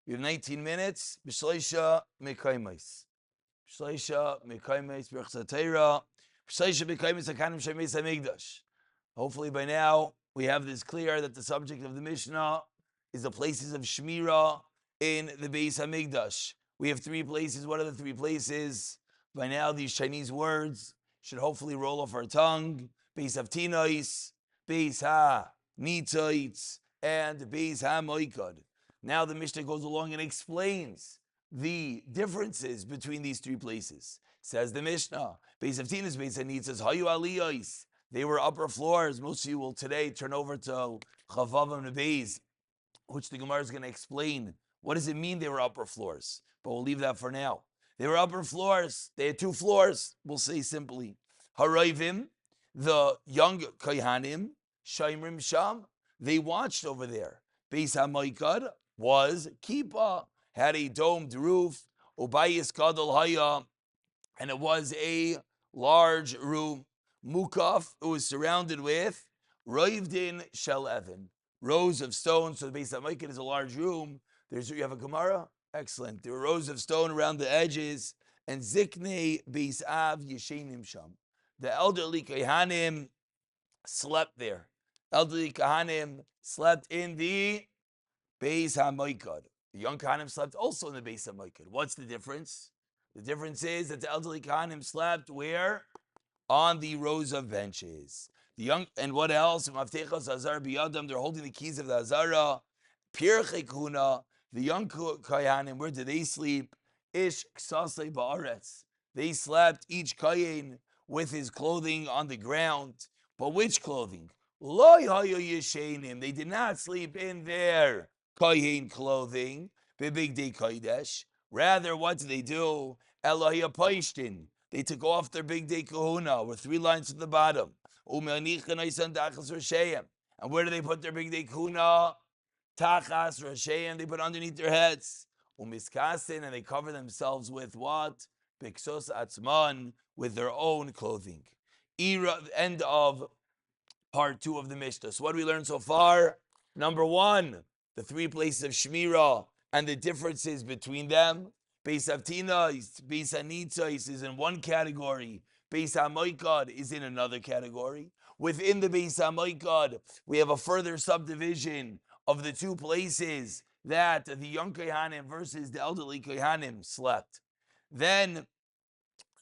We have 19 minutes. B'shleisha mekaymes. B'shleisha mekaymes b'chsatayra. B'shleisha mekaymes hakanim shemeis hamikdash. Hopefully by now we have this clear that the subject of the Mishnah is the places of Shmira in the Beis Hamikdash. We have three places. What are the three places? By now these Chinese words should hopefully roll off our tongue. Beis Havtinais, Beis Ha-Nitzoitz, and Beis Ha-Moikad. Now the Mishnah goes along and explains the differences between these three places. Says the Mishnah, Beis Havtinais, Beis Ha-Nitzoitz, Hayu Aliyos. They were upper floors. Most of you will today turn over to Chavav and Beis, which the Gemara is going to explain. What does it mean they were upper floors? But we'll leave that for now. They were upper floors. They had two floors. We'll say simply. Harayvim, the young Kohanim, Shaimrim Sham, they watched over there. Beis HaMoikad was Kippah, had a domed roof. Ubayis Gadol Haya, and it was a large room. Mukaf, it was surrounded with Roivdin Shel Evan, rows of stone. So the Beis HaMoikad is a large room. You have a Gemara? Excellent. There were rows of stone around the edges. And Ziknei Beis Av Yeshenim Sham. The elderly Kohanim slept there. Elderly Kohanim slept in the Beis HaMoikad. The young Kohanim slept also in the Beis HaMoikad. What's the difference? The difference is that the elderly Kohanim slept where? On the rows of benches. The young, and what else? They're holding the keys of the Hazara. Pirchei Kuna, the young Kohanim, where did they sleep? Ish Ksasei Ba'aretz. They slept, each Kohen, with his clothing on the ground. But which clothing? Lo Yahayu Yeshenim. They did not sleep in their Kohen clothing. Bebig Day Kodesh. Rather, what did they do? Elohia Paishtin. They took off their big day kahuna with 3 lines at the bottom. And where do they put their big day kahuna? Tachas Rasheim, they put underneath their heads. Umiskasin, and they cover themselves with what? Biksos Atzman, with their own clothing. End of part 2 of the Mishnah. So what do we learn so far? Number 1, the 3 places of Shmira and the differences between them. Beis Havtinais, Beis HaNitzos is in one category. Beis HaMoikad is in another category. Within the Beis HaMoikad, we have a further subdivision of the 2 places that the young Kohanim versus the elderly Kohanim slept. Then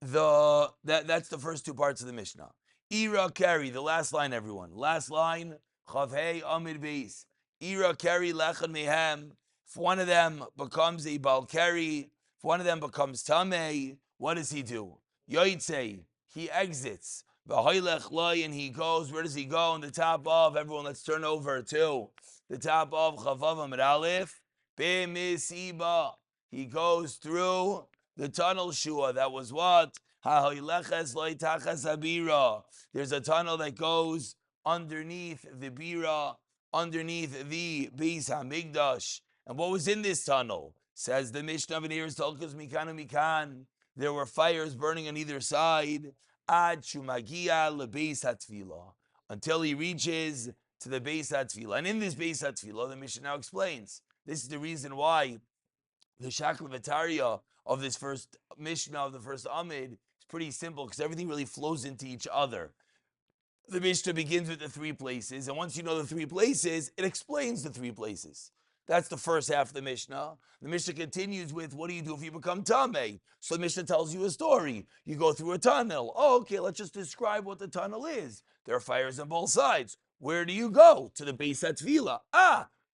that's the first 2 parts of the Mishnah. Ira Keri, the last line, everyone. Last line, Chavhei Amid Beis. Ira Keri Lechan Mehem. If one of them becomes a Balkari, if one of them becomes Tameh, what does he do? Yoitze, he exits. V'hoylech loy, and he goes, where does he go? On the top of, everyone, let's turn over to the top of Chavav Amid Aleph. B'misiba, he goes through the tunnel shua. That was what? Ha'hoyleches loy tachas habira. There's a tunnel that goes underneath the bira, underneath the Beis HaMikdash. And what was in this tunnel? Says the Mishnah of Neir's Tolkos Mikan Mikan. There were fires burning on either side. Ad Shumagia leBeis HaTfilah, until he reaches to the Beis HaTfilah. And in this Beis HaTfilah, the Mishnah now explains. This is the reason why the Shaklavataria of this first Mishnah, of the first Amid, is pretty simple, because everything really flows into each other. The Mishnah begins with the 3 places, and once you know the 3 places, it explains the 3 places. That's the first half of the Mishnah. The Mishnah continues with, what do you do if you become Tameh? So the Mishnah tells you a story. You go through a tunnel. Oh, okay, let's just describe what the tunnel is. There are fires on both sides. Where do you go? To the Beis HaTfilah.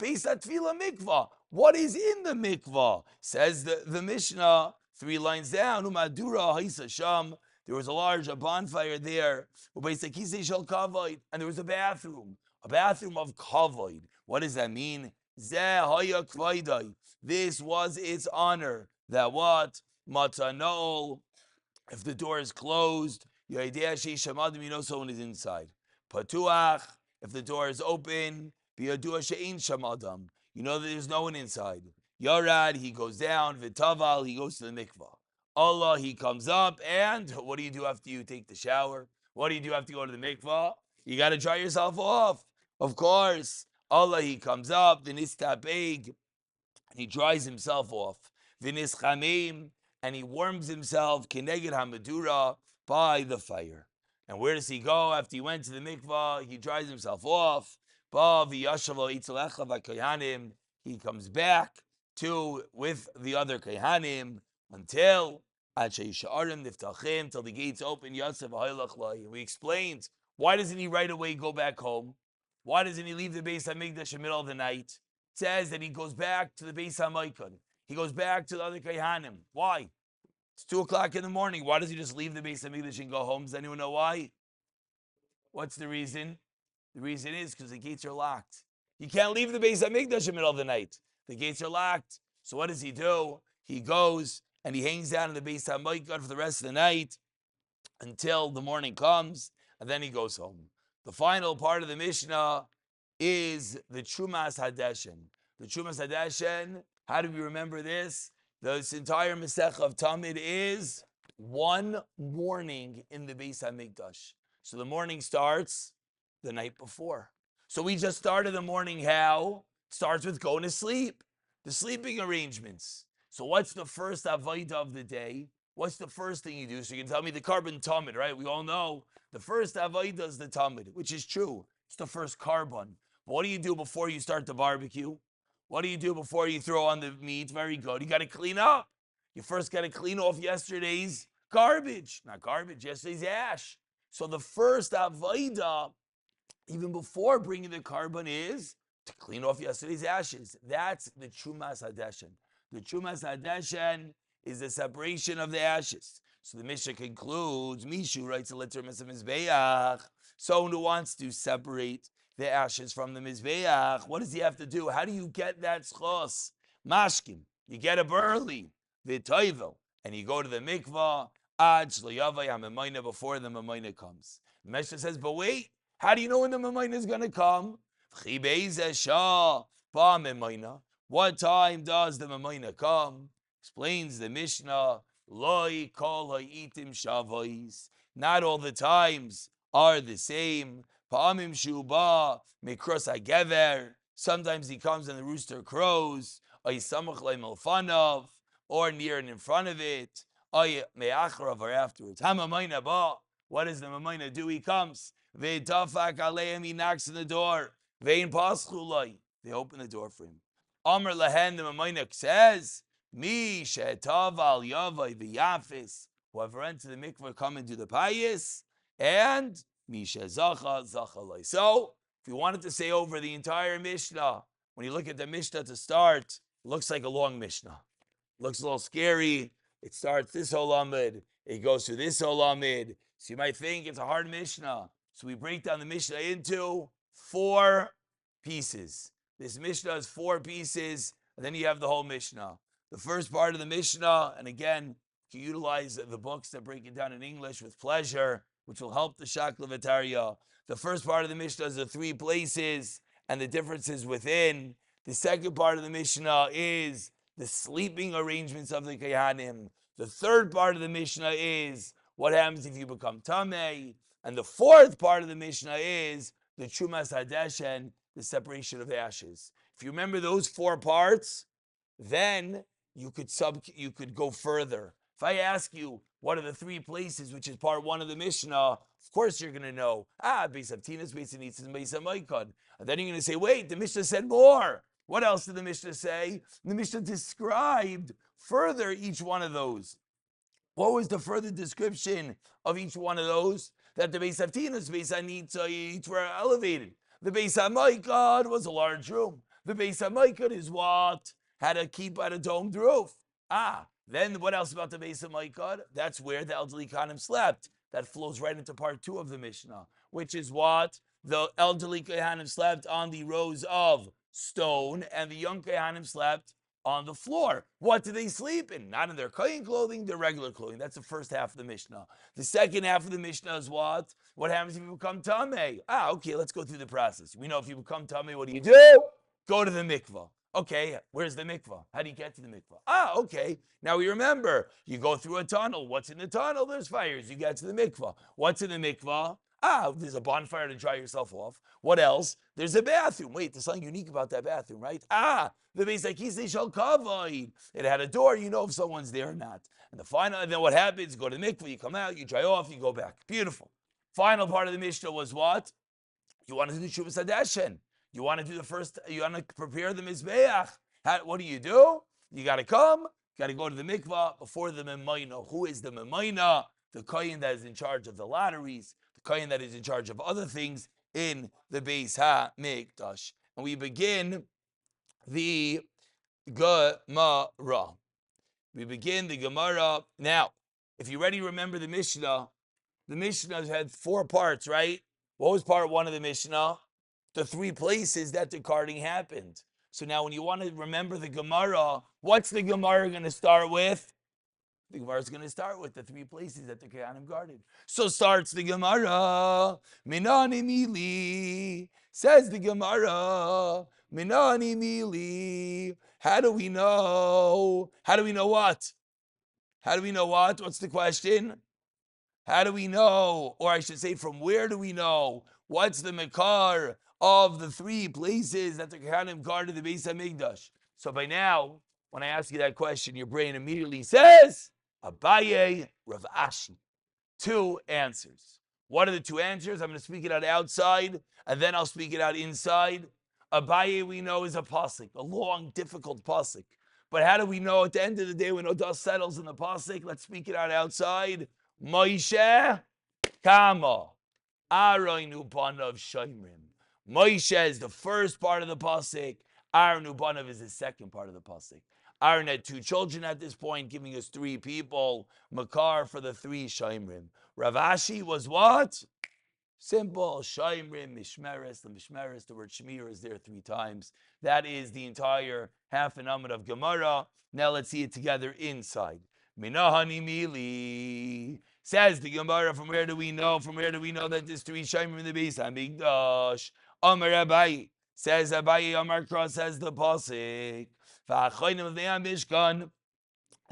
Beis HaTfilah mikvah. What is in the mikvah? Says the Mishnah, 3 lines down, Umadura Haisa Sham. There was a bonfire there. And there was a bathroom of kavod. What does that mean? This was its honor. That what? Matanol. If the door is closed, you know someone is inside. Patuach. If the door is open, you know that there's no one inside. Yarad, he goes down. Vitaval, he goes to the mikvah. Allah, he comes up, and what do you do after you take the shower? What do you do after you go to the mikvah? You got to dry yourself off. Of course. Allah, he comes up, the nistapeg, and he dries himself off. V'nis chamim, and he warms himself keneged hamadura, by the fire. And where does he go after he went to the mikvah? He dries himself off. He comes back to with the other kehanim until till the gates open. We explained, why doesn't he right away go back home? Why doesn't he leave the Beis Hamikdash in the middle of the night? It says that he goes back to the Beis Hamaikon. He goes back to the other kehanim. Why? It's 2 o'clock in the morning. Why does he just leave the Beis Hamikdash and go home? Does anyone know why? What's the reason? The reason is because the gates are locked. You can't leave the Beis Hamikdash in the middle of the night. The gates are locked. So what does he do? He goes and he hangs out in the Beis Hamikdash for the rest of the night until the morning comes, and then he goes home. The final part of the Mishnah is the Trumas Hadeshen. The Trumas Hadeshen, how do we remember this? This entire Masech of Tamid is one morning in the Beis Hamikdash. So the morning starts the night before. So we just started the morning how? It starts with going to sleep. The sleeping arrangements. So what's the first avodah of the day? What's the first thing you do? So you can tell me the carbon Tamid, right? We all know the first avodah is the Tamid, which is true. It's the first carbon. But what do you do before you start the barbecue? What do you do before you throw on the meat? Very good. You got to clean up. You first got to clean off yesterday's garbage. Not garbage, yesterday's ash. So the first avodah, even before bringing the carbon, is to clean off yesterday's ashes. That's the Trumas Hadeshen. The Trumas Hadeshen is the separation of the ashes. So the Mishnah concludes, Mishu writes a letter Mizbeach. Someone who wants to separate the ashes from the Mizbeach, what does he have to do? How do you get that schos? Mashkim. You get up early, v'toivel, and you go to the mikvah, ad shlayavay ha'memayna, before the memayna comes. The Mishnah says, but wait, how do you know when the memayna is going to come? What time does the memayna come? Explains the Mishnah, Loi kol ha'itim shavos. Not all the times are the same. Pa'amim shuba mikros hagever. Sometimes he comes and the rooster crows. Ay samach le'melfanav, or near and in front of it. Ay me'acharav, or afterwards. Hamamayna ba. What does the mamayna do? He comes. Ve'tafak aleim, he knocks on the door. Ve'in paschu loi. They open the door for him. Amr lahen, the mamayna says, Mi shetav al yavai v'yafis. Whoever enters the mikveh, come and do the payis, and mi shezacha zachalai. So, if you wanted to say over the entire Mishnah, when you look at the Mishnah to start, it looks like a long Mishnah. It looks a little scary. It starts this whole Amid, it goes through this whole Amid. So you might think it's a hard Mishnah. So we break down the Mishnah into 4 pieces. This Mishnah is 4 pieces, and then you have the whole Mishnah. The first part of the Mishnah, and again, you can utilize the books that break it down in English with pleasure, which will help the Shakla V'Tarya. The first part of the Mishnah is the 3 places and the differences within. The second part of the Mishnah is the sleeping arrangements of the Kehanim. The third part of the Mishnah is what happens if you become Tameh. And the fourth part of the Mishnah is the Trumas Hadeshen, the separation of the ashes. If you remember those 4 parts, then you could go further. If I ask you what are the 3 places, which is part 1 of the Mishnah, of course you're going to know. Beis Havtinas, Beis Hanitzis, and Beis Hamaikon. And then you're going to say, wait, the Mishnah said more. What else did the Mishnah say? The Mishnah described further each one of those. What was the further description of each one of those? That the Beis Havtinas, Beis Hanitzis were elevated. The Beis Hamaikon was a large room. The Beis Hamaikon is what had a keep at a domed roof. Then what else about the Beis Hamaikon? That's where the elderly Kohanim slept. That flows right into part 2 of the Mishnah, which is what the elderly Kohanim slept on the rows of stone, and the young Kohanim slept on the floor. What do they sleep in? Not in their Kohen clothing, their regular clothing. That's the first half of the Mishnah. The second half of the Mishnah is what? What happens if you become Tameh? Okay, let's go through the process. We know if you become Tameh, what do? Go to the mikvah. Okay, where's the mikvah? How do you get to the mikvah? Okay. Now we remember, you go through a tunnel. What's in the tunnel? There's fires. You get to the mikvah. What's in the mikvah? There's a bonfire to dry yourself off. What else? There's a bathroom. Wait, there's something unique about that bathroom, right? The Beis HaKisei shel Kavod. It had a door. You know if someone's there or not. And then what happens? You go to the mikveh, you come out, you dry off, you go back. Beautiful. Final part of the Mishnah was what? You want to do Shuvas Hadeshen. You want to do you want to prepare the Mizbeach. What do? You got to come, you got to go to the mikvah before the Memaina. Who is the Memaina? The kohen that is in charge of the lotteries, the kohen that is in charge of other things in the Beis HaMikdash. And we begin the Gemara. Now, if you already remember the Mishnah had 4 parts, right? What was part 1 of the Mishnah? The 3 places that the carding happened. So now when you want to remember the Gemara, what's the Gemara going to start with? The Gemara is going to start with the 3 places that the Kohanim guarded. So starts the Gemara. Minani mili. Says the Gemara. Minani mili. How do we know? How do we know what? How do we know what? What's the question? How do we know? Or I should say, from where do we know? What's the Makar of the 3 places that the Kohanim guarded the Beis HaMikdash? So by now, when I ask you that question, your brain immediately says, Abaye, Rav Ashi. 2 answers. What are the 2 answers? I'm going to speak it out outside, and then I'll speak it out inside. Abaye, we know, is a pasuk, a long, difficult pasuk. But how do we know at the end of the day when no dust settles in the pasuk? Let's speak it out outside. Moshe, Kama, Aaron Ubanav Shomrim. Moshe is the first part of the pasuk. Aaron Ubanav is the second part of the pasuk. Aaron had 2 children at this point, giving us 3 people. Makar for the 3 Shomrim. Rav Ashi was what? Simple. Shomrim, Mishmeres. The Mishmeres, the word Shemir is there 3 times. That is the entire half an amud of Gemara. Now let's see it together inside. Minahani mili. Says the Gemara, from where do we know? From where do we know that there's 3 Shomrim in the Beis HaMikdash? Amar Abaye. Says Abaye, Amar Cross, says the pasuk.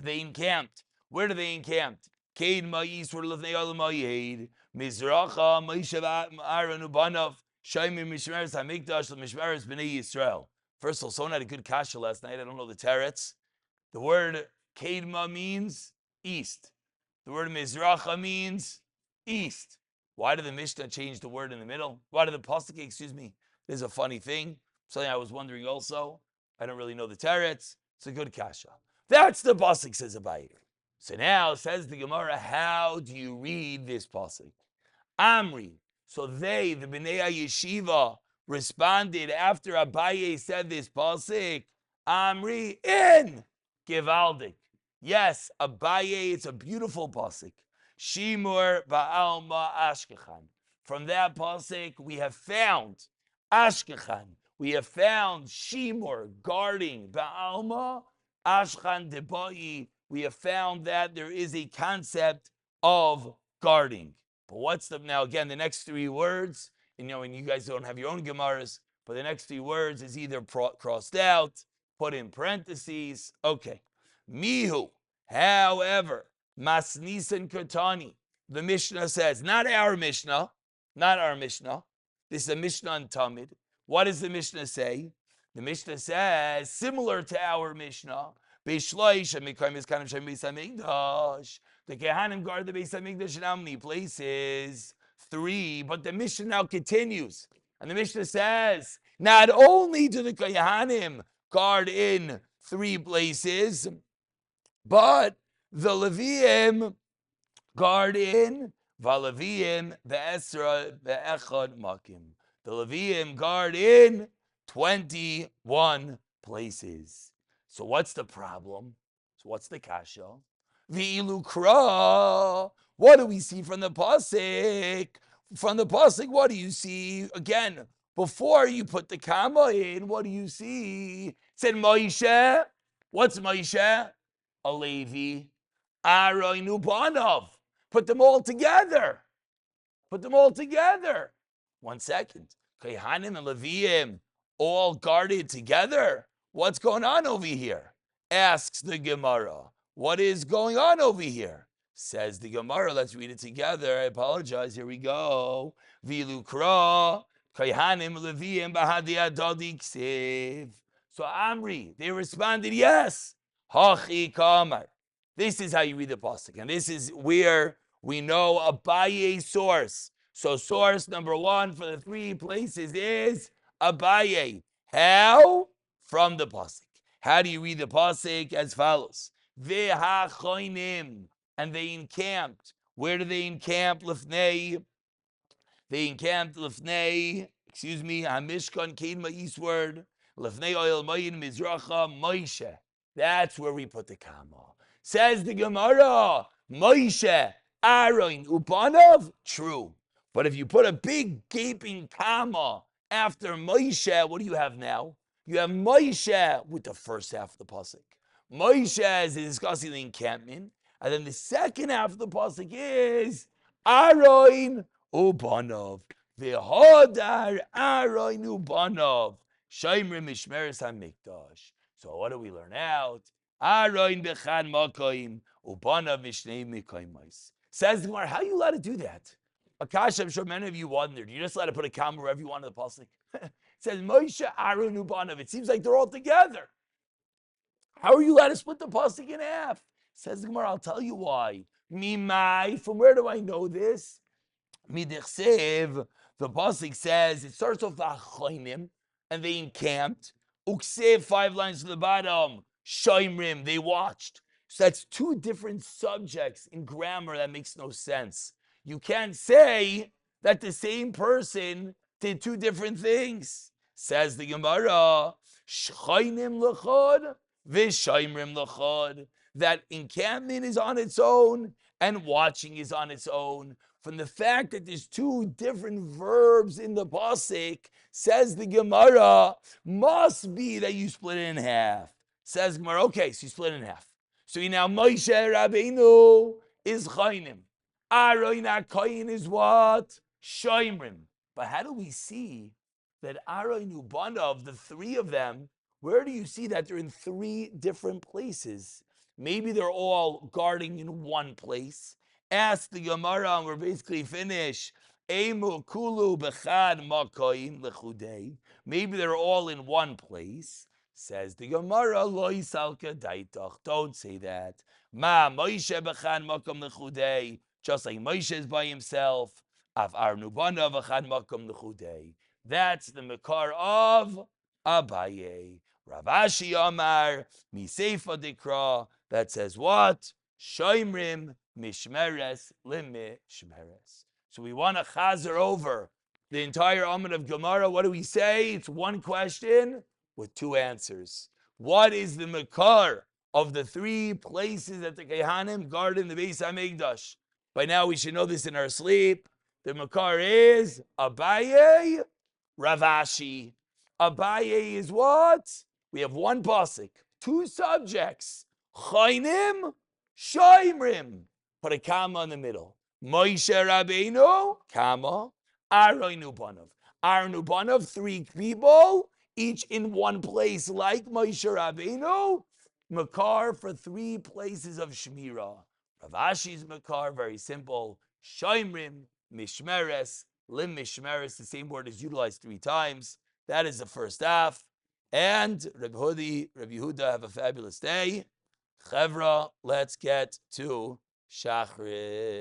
They encamped. Where do they encamped? Kaid Ma'is were Lefnei Olam Ha'yed. Mizracha Moshe Aaron Ubanav Shomrim Mishmeres HaMikdash Mishmeres Bnei Yisrael. First of all, someone had a good kasha last night. I don't know the teretz. The word Kedma means east. The word Mizracha means east. Why did the Mishnah change the word in the middle? Why did the pasuk, There's a funny thing. Something I was wondering also. I don't really know the teretz. It's a good kasha. That's the pasuk, says Abaye. So now, says the Gemara, how do you read this pasuk? Amri. So they, the Bnei Yeshiva, responded after Abaye said this pasuk. Amri in Givaldik. Yes, Abaye, it's a beautiful pasuk. Shimur ba'alma Ashkechan. From that pasuk, we have found Ashkechan. We have found Shimur guarding ba'alma Ashkan debai. We have found that there is a concept of guarding. But what's now again, the next 3 words, and you guys don't have your own Gemaras, but the next 3 words is either crossed out, put in parentheses. Okay. Mihu. However, Masnisan Katani. The Mishnah says, not our Mishnah. This is a Mishnah on Tamid. What does the Mishnah say? The Mishnah says, similar to our Mishnah, the Kohanim guard the Beis HaMikdash in how many places? 3. But the Mishnah now continues. And the Mishnah says, not only do the Kohanim guard in 3 places, but the Leviim guard in Valeviim ve'esra ve'echad makim. The Leviim guard in 21 places. So what's the problem? So what's the kasha? V'ilukra. What do we see from the pasuk? From the pasuk, what do you see? Again, before you put the comma in, what do you see? It said Moshe. What's Moshe? A Levi. Aaron Ubanav. Put them all together. 1 second. Kohanim and Leviim all guarded together. What's going on over here? Asks the Gemara. What is going on over here? Says the Gemara. Let's read it together. I apologize. Here we go. Vilukra kayhanim leviim bahadiyah dodi ksiv. So Amri, they responded, yes. Hachi kamar. This is how you read the pasuk, and this is where we know Abaye's source. So source number one for the three places is Abaye. How? From the pasuk. How do you read the pasuk? As follows: Ve'hachoinim, and they encamped. Where do they encamp? Lifnei. They encamped Lifnei. Hamishkan Kedma eastward. Lifnei Oil Mayin Mizracha Moshe. That's where we put the comma. Says the Gemara, Moshe, Aaron, Upanov. True. But if you put a big gaping comma after Moshe, what do you have now? You have Moshe with the first half of the pasuk. Moshe is discussing the encampment, and then the second half of the pasuk is Aaron Upanov. V'hodar Aaron Upanov. Shaimrim Mishmeres HaMikdash. So what do we learn out? Aaron Bechan Makoim Upanov Mishnei Mikoimais. Says the Gemara, how are you allowed to do that? Akash, I'm sure many of you wondered. You just allowed to put a comma wherever you want in the pasuk. It says Moshe, Aaron, Upanov. It seems like they're all together. How are you allowed to split the pasuk in half? Says the Gemara, I'll tell you why. Mimai, from where do I know this? Midichsev, the pasuk says, it starts off the Achoinim, and they encamped. Uksev, 5 lines to the bottom. Shoimrim, they watched. So that's two different subjects in grammar that makes no sense. You can't say that the same person did two different things. Says the Gemara, Shoinim l'chod, v'shoimrim l'chod. That encampment is on its own and watching is on its own. From the fact that there's two different verbs in the pasuk, says the Gemara, must be that you split it in half. Says Gemara, okay, so you split it in half. So you now Moshe Rabbeinu is Chainim. Aaron HaKoyin is what? Shoimrim. But how do we see that Aaron Ubanav, the three of them, where do you see that they're in three different places? Maybe they're all guarding in one place. Ask the Gemara, and we're basically finished. Emu kulu bechad makoim lechudei. Maybe they're all in one place. Says the Gemara, lo yisalka daitach. Don't say that. Ma Moshe bechad makom lechudei. Just like Moshe is by himself. Av arnubana bechad makom lechudei. That's the makar of Abaye. Rav Ashi Amar Miseifa Dikra. That says what? Shoimrim Mishmeres Limishmeres. So we want to chazer over the entire Amud of Gemara. What do we say? It's one question with two answers. What is the makar of the three places that the Kehanim guard in the Beis HaMikdash? By now we should know this in our sleep. The makar is Abaye, Rav Ashi. Abaye is what? We have one pasuk, two subjects. Chainim, Shoimrim. Put a comma in the middle. Moshe Rabbeinu, comma. Aaron Ubanov. Aaron Ubanov, three people, each in one place, like Moshe Rabbeinu. Makar for three places of Shmira. Rav Ashi's Makar, very simple. Shoimrim, Mishmeres, Lim Mishmeres. The same word is utilized three times. That is the first half. And Reb Yehuda, have a fabulous day. Chevra, let's get to Shachrit.